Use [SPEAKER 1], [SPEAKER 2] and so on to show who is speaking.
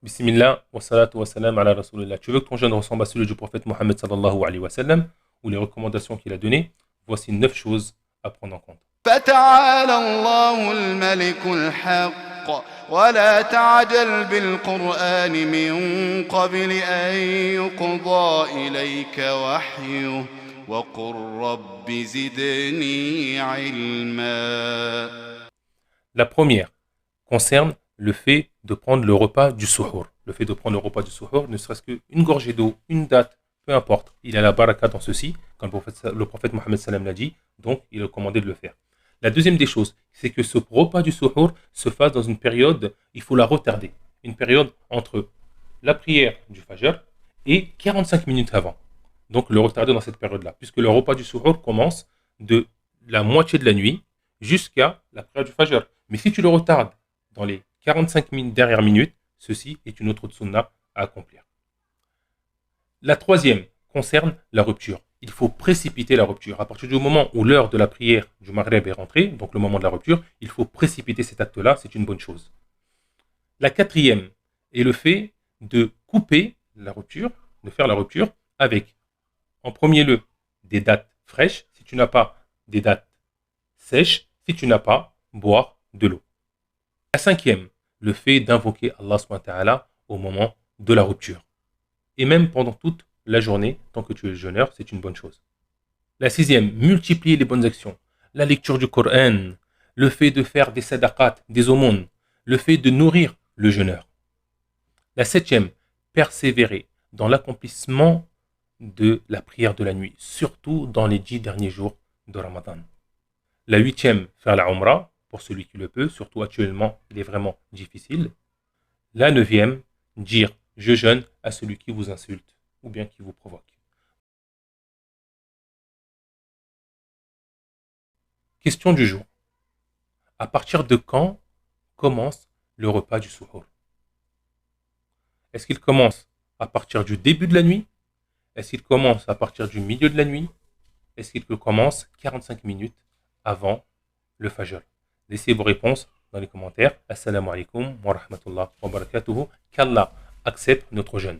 [SPEAKER 1] Bismillah, wa salatu wa salam ala rasulillah. Tu veux que ton jeûne ressemble à celui du prophète Mohammed sallallahu alayhi wa sallam, ou les recommandations qu'il a données? Voici 9 choses à prendre en compte.
[SPEAKER 2] فتعالى الله الملك الحق ولا تعجل بالقرآن من قبل أن يقضى إليك وحيه وقل رب زدني علما.
[SPEAKER 1] La première concerne le fait de prendre le repas du suhour. Le fait de prendre le repas du suhour, ne serait-ce qu'une gorgée d'eau, une date, peu importe. Il a la baraka dans ceci, comme le prophète Mohammed sallam l'a dit, donc il est recommandé de le faire. La deuxième des choses, c'est que ce repas du suhour se fasse dans une période, il faut la retarder. Une période entre la prière du fajr et 45 minutes avant. Donc le retarder dans cette période-là, puisque le repas du suhour commence de la moitié de la nuit jusqu'à la prière du fajr. Mais si tu le retardes dans les 45 dernières minutes, ceci est une autre sunna à accomplir. La troisième concerne la rupture. Il faut précipiter la rupture. À partir du moment où l'heure de la prière du Maghreb est rentrée, donc le moment de la rupture, il faut précipiter cet acte-là, c'est une bonne chose. La quatrième est le fait de couper la rupture, de faire la rupture avec, en premier lieu, des dattes fraîches. Si tu n'as pas des dattes sèches, si tu n'as pas, boire de l'eau. La cinquième, le fait d'invoquer Allah subhanahu wa ta'ala au moment de la rupture. Et même pendant toute la journée, tant que tu es jeûneur, c'est une bonne chose. La sixième, multiplier les bonnes actions. La lecture du Coran, le fait de faire des sadaqat, des aumônes, le fait de nourrir le jeûneur. La septième, persévérer dans l'accomplissement de la prière de la nuit, surtout dans les 10 derniers jours de Ramadan. La huitième, faire la Umrah, pour celui qui le peut, surtout actuellement, il est vraiment difficile. La neuvième, dire je jeûne à celui qui vous insulte ou bien qui vous provoque. Question du jour. À partir de quand commence le repas du suhour? Est-ce qu'il commence à partir du début de la nuit? Est-ce qu'il commence à partir du milieu de la nuit? Est-ce qu'il commence 45 minutes avant le fajr? Laissez vos réponses dans les commentaires. Assalamu alaikum wa rahmatullah wa barakatuhu. Qu'Allah accepte notre jeûne.